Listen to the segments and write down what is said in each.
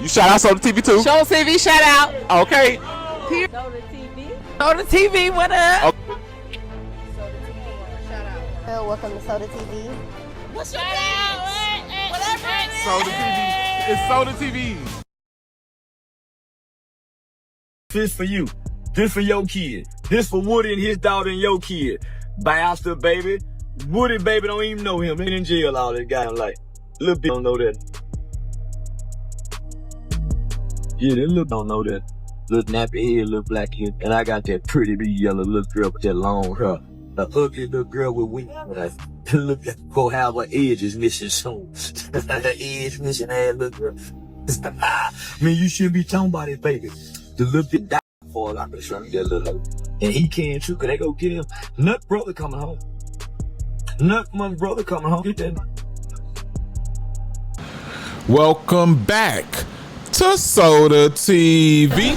You shout out Soda TV too? Show TV shout out. Okay. Soda TV. Soda TV, what up? Okay. Soda TV. Shout out. Welcome to Soda TV. What's your name? Whatever it is. Soda TV. It's Soda TV. This for you. This for your kid. This for Woody and his daughter and your kid. Bastard, baby. Woody, baby, don't even know him. They in jail all this guy like. Little bit don't know that. Yeah, they little don't know that. Little nappy head, little black head. And I got that pretty big yellow little girl with that long hair. The ugly little girl with wings. Look at go have her edges missing soon. Her edge missing ass little girl. Man, you shouldn't be talking about it, baby. The little bit died for like a shrimp, that little. And he can too, cause they go get him. Nut brother coming home. Nut my brother coming home. Get that. Welcome back to Soda TV.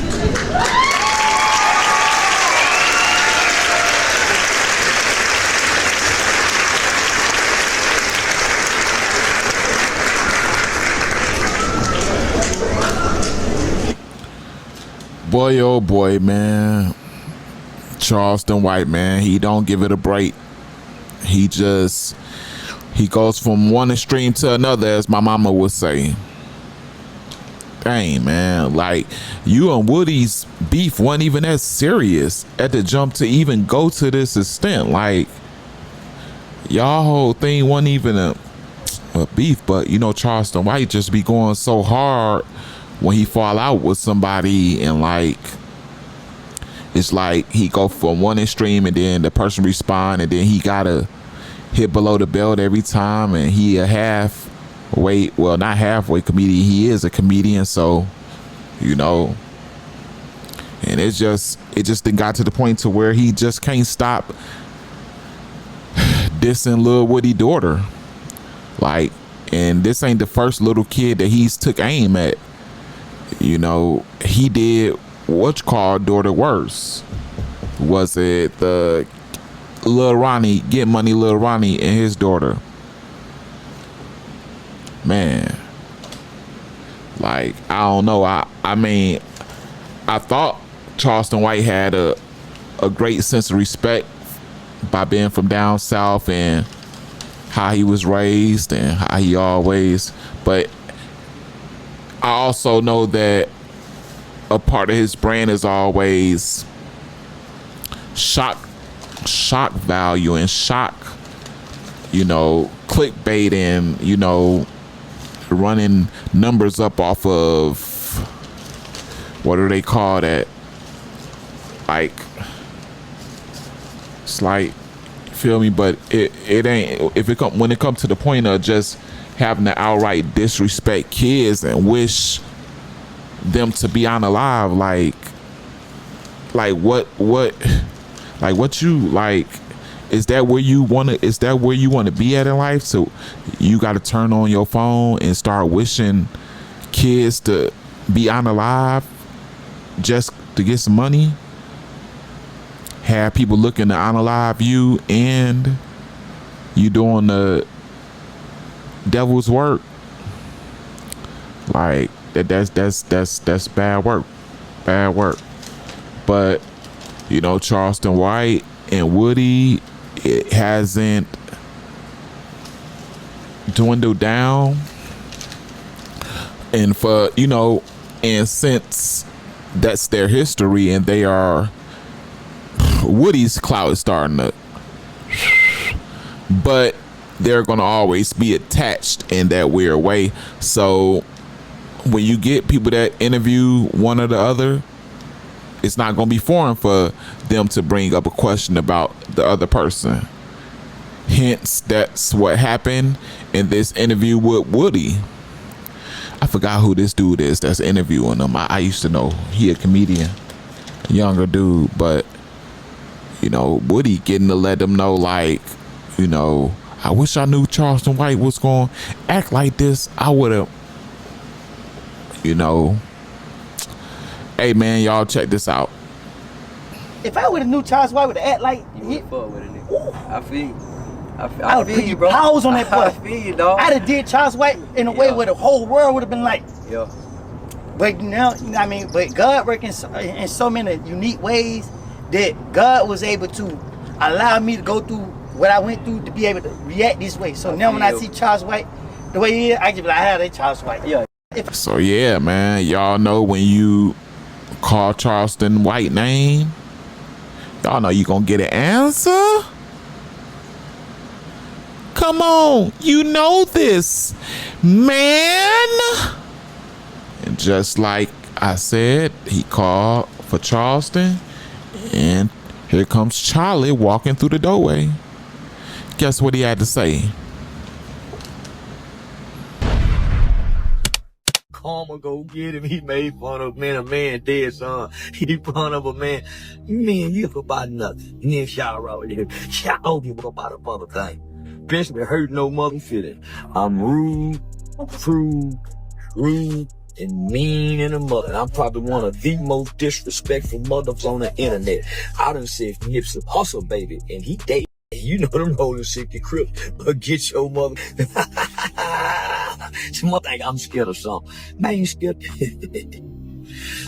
Boy, oh boy, man. Charleston White, man, he don't give it a break. He goes from one extreme to another, as my mama would say. Dang, man, like, you and Woody's beef wasn't even that serious at the jump to even go to this extent. Like, y'all whole thing wasn't even a beef, but you know, Charleston White just be going so hard when he fall out with somebody, and like, it's like he go from one extreme and then the person respond, and then he gotta hit below the belt every time, and he a halfway, well, not halfway comedian, he is a comedian, so you know, and it just then got to the point to where he just can't stop dissing Lil Woody daughter. Like, and this ain't the first little kid that he's took aim at. You know, he did what's called daughter worse. Was it the Lil Ronnie, Get Money Lil Ronnie and his daughter? Man, like, I don't know. I mean, I thought Charleston White had a great sense of respect by being from down south and how he was raised and how he always, but I also know that a part of his brand is always shock value and shock, you know, clickbait, and you know, running numbers up off of, what do they call that? Like, it's like, feel me? But it ain't, when it comes to the point of just having to outright disrespect kids and wish them to be unalive, what you like, is that where you want to be at in life? So you got to turn on your phone and start wishing kids to be unalive just to get some money, have people looking to unalive you, and you doing the devil's work. Like, that's bad work. But you know, Charleston White and Woody, it hasn't dwindled down, and for, you know, and since that's their history, and they are, Woody's clout is starting to, but they're gonna always be attached in that weird way. So when you get people that interview one or the other, it's not gonna be foreign for them to bring up a question about the other person. Hence, that's what happened in this interview with Woody. I forgot who this dude is that's interviewing him. I used to know he a comedian, a younger dude, but you know, Woody getting to let them know, like, you know, I wish I knew Charleston White was going to act like this. I would have, you know. Hey, man, y'all check this out. If I would have knew Charles White would act like you fuck with a nigga. I feel you. I would put you, bro. Pause on that boy. I feel you, dog. I'd have did Charles White in a way where the whole world would have been like, yeah. But now, you know what I mean? But God working in so many unique ways that God was able to allow me to go through what I went through to be able to react this way. So now when I see Charles White the way he is, I just be like, ah, they Charles White. Yeah. So yeah, man, y'all know when you call Charleston White name, y'all know you gonna get an answer. Come on, you know this, man. And just like I said, he called for Charleston, and here comes Charlie walking through the doorway. Guess what he had to say? Karma go get him. He made fun of a man dead, son. He fun of a man. Man, you about nothing. And then shout out with him. Shout out about a mother thing. Bitch me hurt no mother feeling. I'm rude, and mean in a mother. And I'm probably one of the most disrespectful mothers on the internet. I done said Nipsey Hussle, baby, and he dated. You know them rolling 60 crips, but get your mother. Some think I'm scared of something. Man, I ain't scared.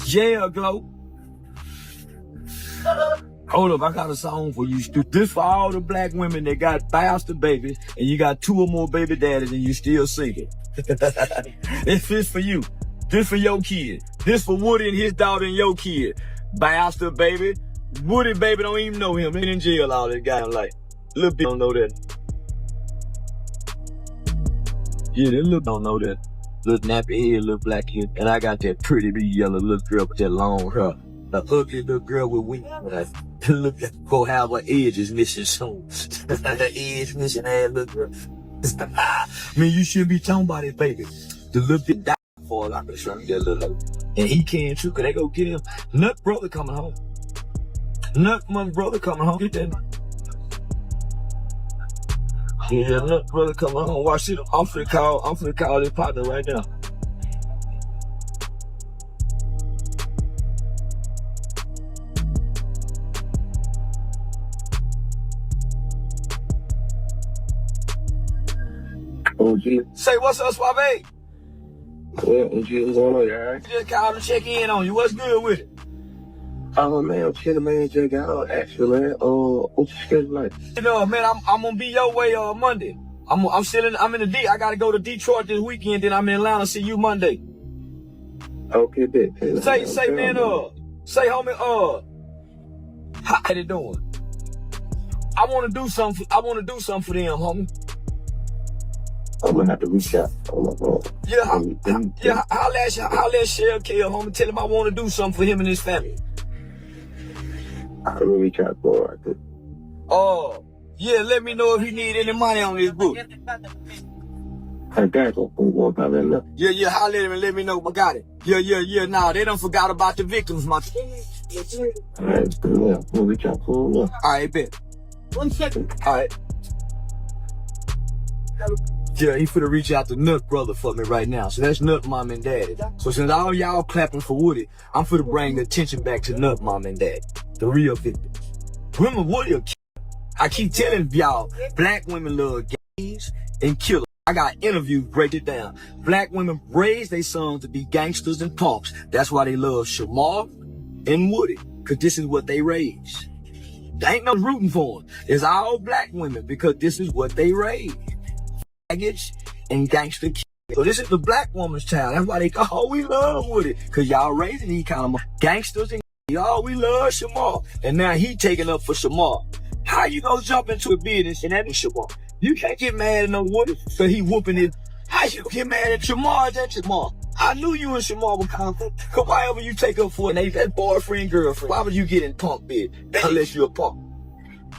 Yeah, Glow. Hold up, I got a song for you. This for all the black women that got bastard babies, and you got 2 or more baby daddies, and you still single. This for you. This for your kid. This for Woody and his daughter and your kid. Bastard baby. Woody baby don't even know him. They in jail all that guy like. Little bit don't know that. Yeah, that little don't know that. Little nappy head, little black head. And I got that pretty big yellow little girl with that long hair. The ugly little girl with wings. Look, go have her edges missing soon. The edge missing ass little girl. Man, you shouldn't be talking about it, baby. The little bit died for like a shrunk that little. And he can too, cause they go get him. Nut brother coming home. Nut my brother coming home. Get that. Yeah, Nut brother coming home. Watch it. I'm finna call this partner right now. Oh, gee. Say what's up, Suave? Well, what's going on, you alright? Just called to check in on you. What's good with it? Oh, man, I'm chilling, man. Just got out, actually, man. What's your schedule like? You know, man, I'm gonna be your way Monday. I'm in the D. I gotta go to Detroit this weekend. Then I'm in Atlanta. See you Monday. Okay, bet. Say, man, say, homie, how they doing? I wanna do something for them, homie. I'm gonna have to reach out. Oh, my God. Yeah, I'll let Shell kill, homie. Tell him I wanna do something for him and his family. I'm gonna reach out for it. Oh, yeah, let me know if he need any money on this book. I got you. Yeah, holler at him and let me know. I got it. Yeah. Nah, they done forgot about the victims, my. Alright, we'll reach out for him. Alright, bet. 1 second. Alright. Yeah, he finna reach out to Nut brother for me right now. So that's Nut mom and daddy. So since all y'all clapping for Woody, I'm finna bring the attention back to Nut mom and daddy. The real victims. Women, Woody a killer. I keep telling y'all, black women love gays and killers. I got interviews break it down. Black women raise their sons to be gangsters and punks. That's why they love Shamar and Woody, cause this is what they raise. There ain't no rooting for them. It's all black women because this is what they raise. Faggots and gangster kids. So this is the black woman's child. That's why they call we love Woody, cause y'all raising these kind of gangsters and y'all we love Shamar. And now he taking up for Shamar. How you gonna jump into a business and that is Shamar? You can't get mad at no Woody for he whooping it. How you get mad at Shamar? Is that Shamar? I knew you and Shamar were conflict. Cause why ever you take up for an that boyfriend, girlfriend, why would you get in punk bed? Unless you're a punk.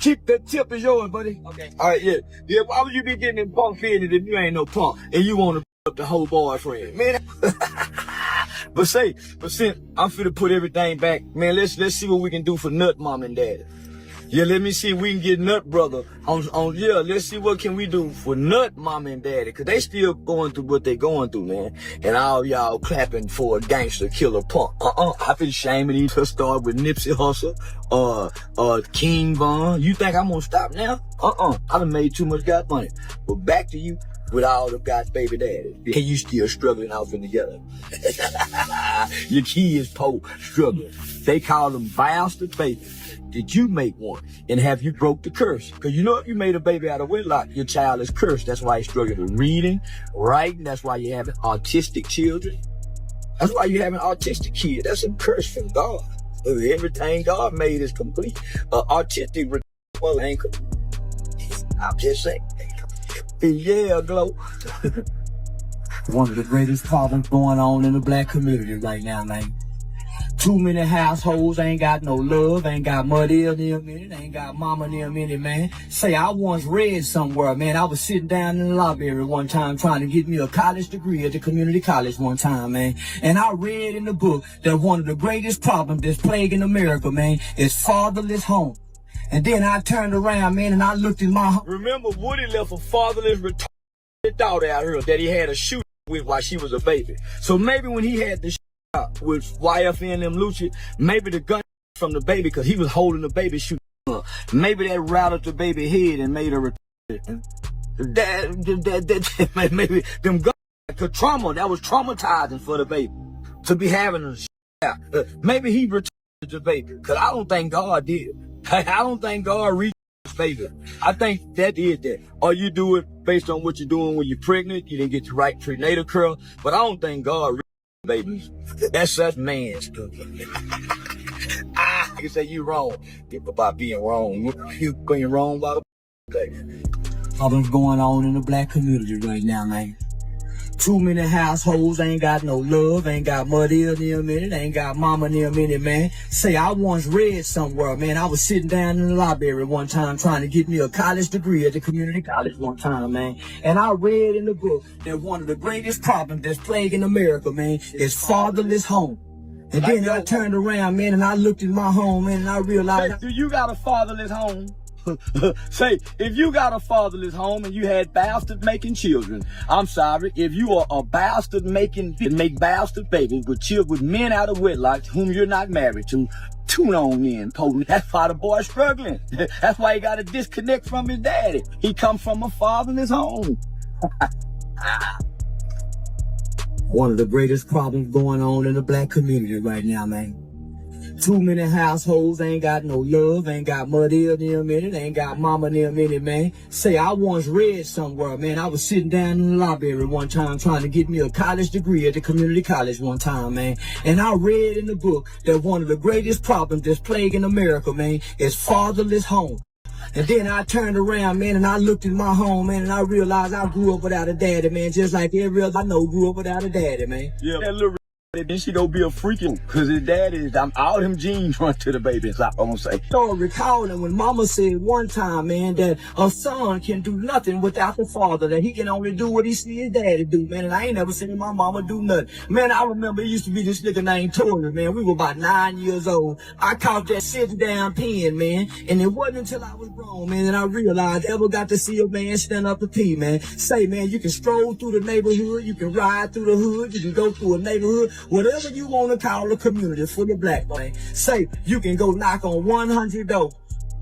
Keep that tip is yours, buddy. Okay. Alright, yeah. Yeah, why would you be getting in punk business if you ain't no punk and you wanna up the whole boyfriend? Man. But since I'm finna put everything back, man, let's see what we can do for Nut mom and daddy. Yeah, let me see if we can get Nut brother on let's see what can we do for Nut mom and daddy, cause they still going through what they going through, man. And all y'all clapping for a gangster killer punk. I feel ashamed of these. Let's start with Nipsey Hussle, King Von. You think I'm gonna stop now? I done made too much god money. But back to you with all the God's baby daddy. And you still struggling out in together. Your kids poor, struggling. They call them bastard babies. Did you make one? And have you broke the curse? Because you know if you made a baby out of wedlock, your child is cursed. That's why he's struggling with reading, writing. That's why you're having autistic children. That's why you're having autistic kids. That's a curse from God. Everything God made is complete. Autistic, well, ain't complete. I'm just saying. Yeah, Glow. One of the greatest problems going on in the black community right now, man. Too many households ain't got no love, ain't got mother near me, ain't got mama near me, man. Say, I once read somewhere, man, I was sitting down in the library one time trying to get me a college degree at the community college one time, man. And I read in the book that one of the greatest problems that's plaguing America, man, is fatherless home. And then I turned around, man, and I looked in my home. Remember, Woody left a fatherless retarded daughter out here that he had a shooter with while she was a baby. So maybe when he had the with YFN them Lucci, maybe the gun from the baby, because he was holding the baby shooting up. Maybe that rattled the baby head and made her maybe them guns, the trauma, that was traumatizing for the baby to be having a maybe he retarded the baby, because I don't think God did. I don't think God reached his baby. I think that is that. Or you do it based on what you're doing when you're pregnant, you didn't get the right prenatal care, but I don't think God babies. That's such man stuff. I can say you wrong about being wrong. You being wrong about problems going on in the black community right now, man. Too many households ain't got no love, ain't got mother near me, ain't got mama near me, man. Say, I once read somewhere, man, I was sitting down in the library one time trying to get me a college degree at the community college one time, man. And I read in the book that one of the greatest problems that's plaguing America, man, is fatherless home. And then I turned around, man, and I looked at my home, man, and I realized... Do you got a fatherless home? Say, if you got a fatherless home and you had bastard making children, I'm sorry, if you are a bastard make bastard babies with men out of wedlock whom you're not married to, tune on in, potent. That's why the boy's struggling. That's why he got a disconnect from his daddy. He come from a fatherless home. One of the greatest problems going on in the black community right now, man. Too many households ain't got no love, ain't got mother near me, ain't got mama near me, man. Say, I once read somewhere, man, I was sitting down in the library one time trying to get me a college degree at the community college one time, man. And I read in the book that one of the greatest problems that's plaguing America, man, is fatherless home. And then I turned around, man, and I looked at my home, man, and I realized I grew up without a daddy, man, just like every other I know grew up without a daddy, man. Yeah, that little then she gonna be a freaking, cause his daddy is, all them genes run to the baby, is I'm gonna say. So recalling when mama said one time, man, that a son can do nothing without the father, that he can only do what he see his daddy do, man, and I ain't never seen my mama do nothing. Man, I remember it used to be this nigga named Tori, man, we were about 9 years old. I caught that sitting down pen, man, and it wasn't until I was grown, man, and I realized I ever got to see a man stand up to pee, man. Say, man, you can stroll through the neighborhood, you can ride through the hood, you can go through a neighborhood, whatever you want to call a community for the black man. Say, you can go knock on 100 doors.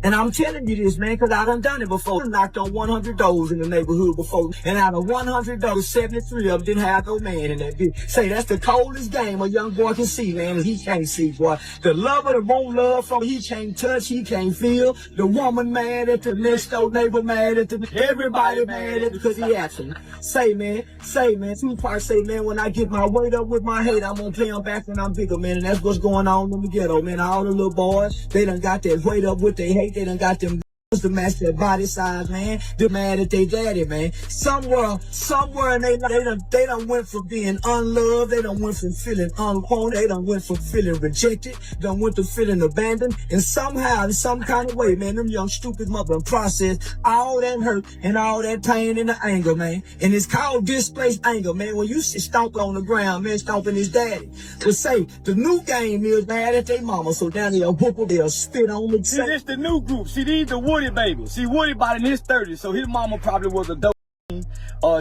And I'm telling you this, man, because I done it before. I knocked on 100 doors in the neighborhood before. And out of 100 doors, 73 of them didn't have no man in that bitch. Say, that's the coldest game a young boy can see, man, and he can't see, boy. The lover that won't love from, he can't touch, he can't feel. The woman mad at the next door neighbor mad at the, everybody mad at because he absent. Say, man, Tupac say, man, when I get my weight up with my hate, I'm gonna play them back when I'm bigger, man, and that's what's going on in the ghetto, man. All the little boys, they done got that weight up with their hate. They done got them to match their body size, man. They're mad at their daddy, man. Somewhere, and they done went from being unloved. They done went from feeling unwanted. They done went from feeling rejected. Done went to feeling abandoned. And somehow, in some kind of way, man, them young stupid mother process all that hurt and all that pain and the anger, man. And it's called displaced anger, man. When you stomp on the ground, man, stomping his daddy. But say, the new game is mad at their mama. So down there, they'll spit on the. See, this the new group. See, these the Woody baby. See, Woody about in his 30s, so his mama probably was a dope.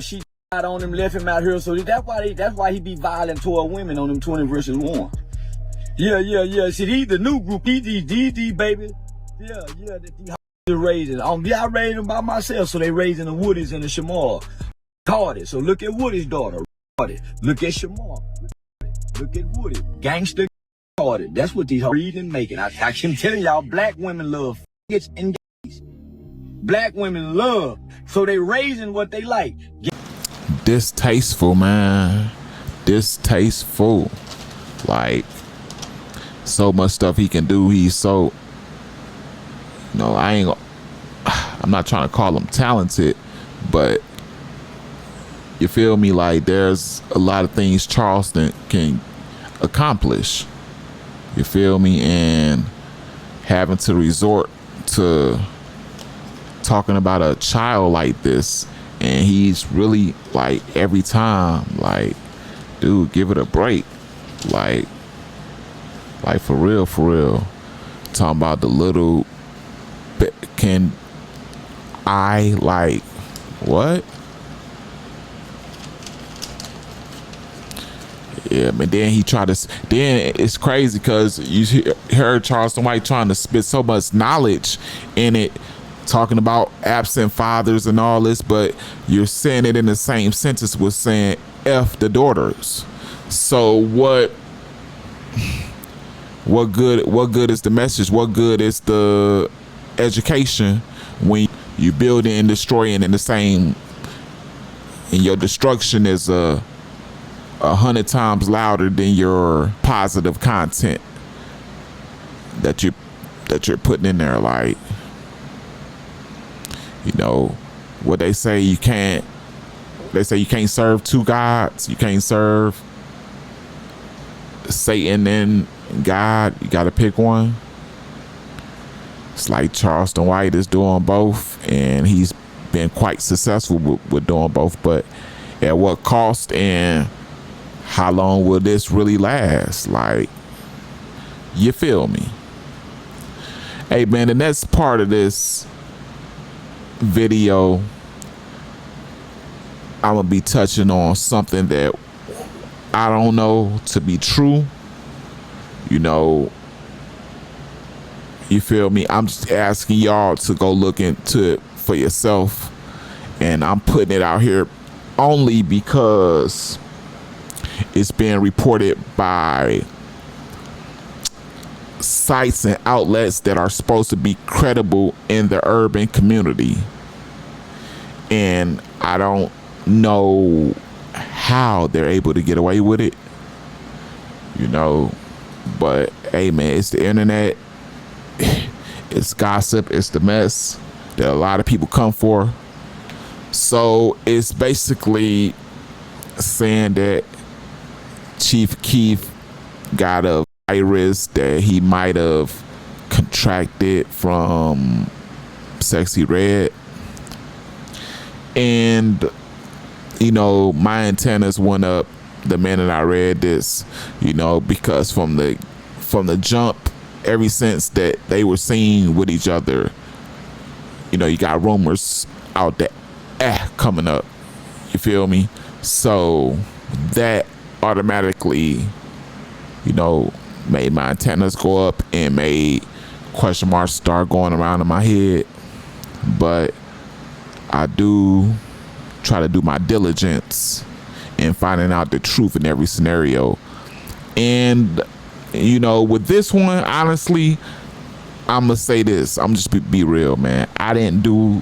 She died on him, left him out here, so that's why he be violent toward women on them 20 versus 1. Yeah. See, these the new group, these baby. Yeah, these raising. I raised them by myself, so they raising the Woodies and the Shamar. Cardi. So look at Woody's daughter. Look at Shamar. Look at Woody. Gangster retarded. That's what these reading making. I keep telling y'all, black women love f***its and gays. Black women love. So they raising what they like. Distasteful, man. Distasteful. Like, so much stuff he can do. He's so, I'm not trying to call him talented, but you feel me? Like, there's a lot of things Charleston can accomplish. You feel me? And having to resort to talking about a child like this, and he's really like, every time, like, dude, give it a break. Like for real, talking about the little bit. Can I, like, what? Yeah, but then he tried to. Then it's crazy because you heard Charleston White trying to spit so much knowledge in it, talking about absent fathers and all this, but you're saying it in the same sentence with saying F the daughters. So what good is the message? What good is the education when you building and destroying in the same, and your destruction is 100 times louder than your positive content that you're putting in there? Like, what they say, you can't serve two gods. You can't serve Satan and God. You got to pick one. It's like Charleston White is doing both, and he's been quite successful with doing both, but at what cost, and how long will this really last? Like, you feel me? Hey man, the next part of this video, I'm gonna be touching on something that I don't know to be true. You feel me? I'm just asking y'all to go look into it for yourself, and I'm putting it out here only because it's being reported by sites and outlets that are supposed to be credible in the urban community, and I don't know how they're able to get away with it, but hey man, it's the internet. It's gossip. It's the mess that a lot of people come for. So it's basically saying that Chief Keef got a virus that he might have contracted from Sexy Red, and my antennas went up the minute I read this, because from the jump, ever since that they were seen with each other, you got rumors out there coming up. You feel me? So that automatically, made my antennas go up and made question marks start going around in my head. But I do try to do my diligence in finding out the truth in every scenario. And with this one, honestly, I'm gonna say this. I'm just be real, man. I didn't do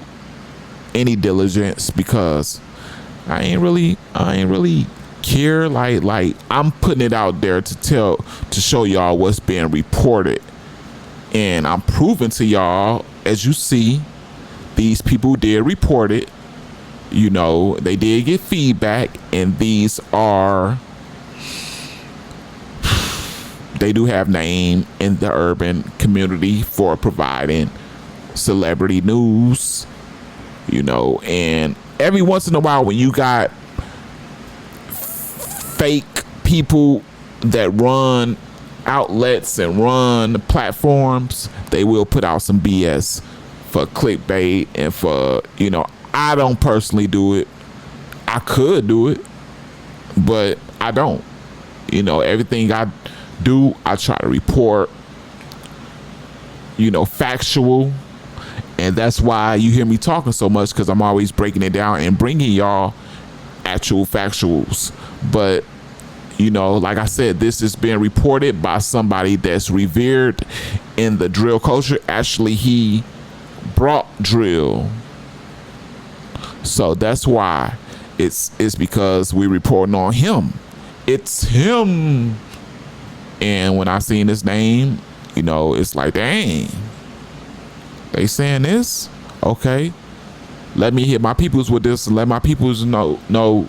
any diligence because I ain't really care. Like I'm putting it out there to show y'all what's being reported, and I'm proving to y'all, as you see, these people did report it. They did get feedback, and they do have name in the urban community for providing celebrity news, and every once in a while when you got fake people that run outlets and run platforms, they will put out some BS for clickbait and for, I don't personally do it. I could do it, but I don't. Everything I do, I try to report, factual. And that's why you hear me talking so much, because I'm always breaking it down and bringing y'all actual factuals. But, You know, like I said, this is being reported by somebody that's revered in the drill culture. Actually, he brought drill. So that's why it's because we reporting on him. It's him. And when I seen his name, you know, it's like, dang, they saying this? Okay. Let me hit my peoples with this and let my peoples know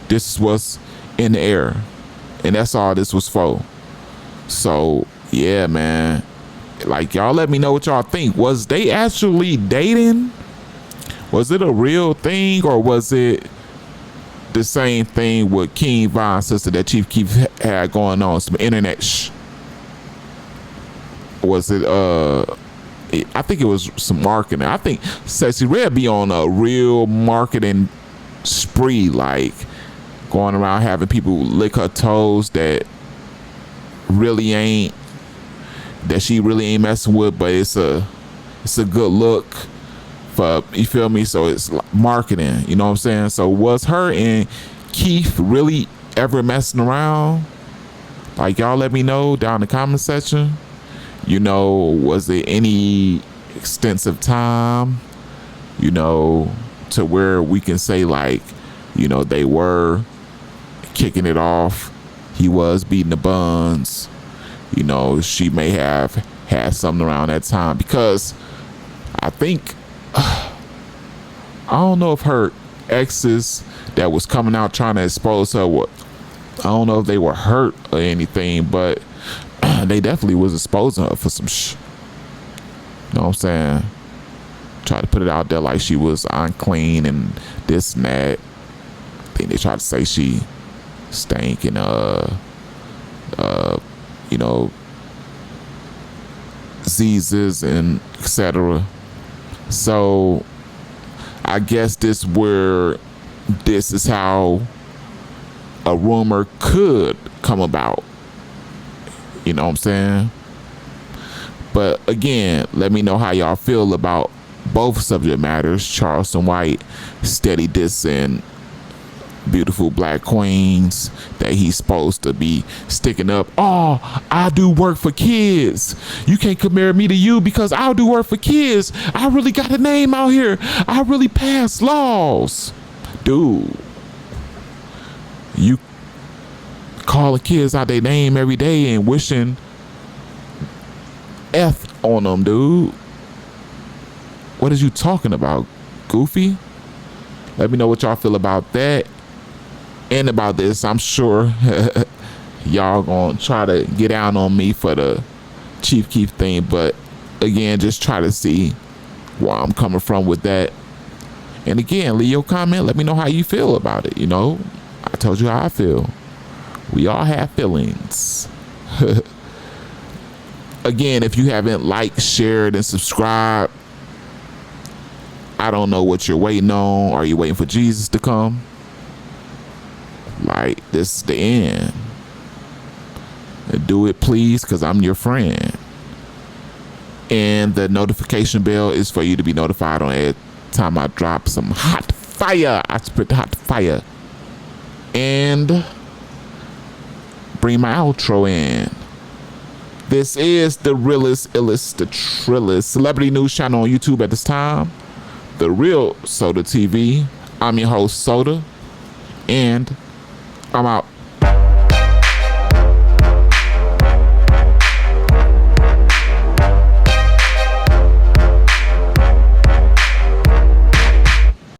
this is what's in the air. And that's all this was for. So, yeah, man. Like, y'all let me know what y'all think. Was they actually dating? Was it a real thing, or was it the same thing with King Von's sister that Chief Keef had going on? Some internet Was it, I think it was some marketing. I think Sexy Red be on a real marketing spree, like going around having people lick her toes that she really ain't messing with, but it's a good look for, you feel me? So it's like marketing, you know what I'm saying? So was her and Keith really ever messing around? Like, y'all let me know down in the comment section. You know, was it any extensive time, you know, to where we can say, like, you know, they were kicking it off. He was beating the buns. You know, she may have had something around that time, because I think, I don't know if her exes that was coming out trying to expose her, I don't know if they were hurt or anything, but they definitely was exposing her for some you know what I'm saying? Try to put it out there like she was unclean and this and that. I think they tried to say she stank and you know, diseases and etc. So I guess this is how a rumor could come about. You know what I'm saying? But again, let me know how y'all feel about both subject matters. Charleston White steady dissing beautiful black queens that he's supposed to be sticking up. Oh, I do work for kids. You can't compare me to you because I do work for kids. I really got a name out here. I really pass laws. Dude, you calling kids out their name every day and wishing F on them, dude. What is you talking about, Goofy? Let me know what y'all feel about that and about this. I'm sure y'all gonna try to get down on me for the Chief Keef thing, but again, just try to see where I'm coming from with that. And again, leave your comment. Let me know how you feel about it. You know, I told you how I feel. We all have feelings. Again, if you haven't liked, shared, and subscribed, I don't know what you're waiting on. Are you waiting for Jesus to come? Like, this is the end. Do it, please, because I'm your friend. And the notification bell is for you to be notified on every time I drop some hot fire. I spit hot fire. And bring my outro in. This is the realest, illest, the trillest celebrity news channel on YouTube at this time. The Real Soda TV. I'm your host, Soda. And I'm out.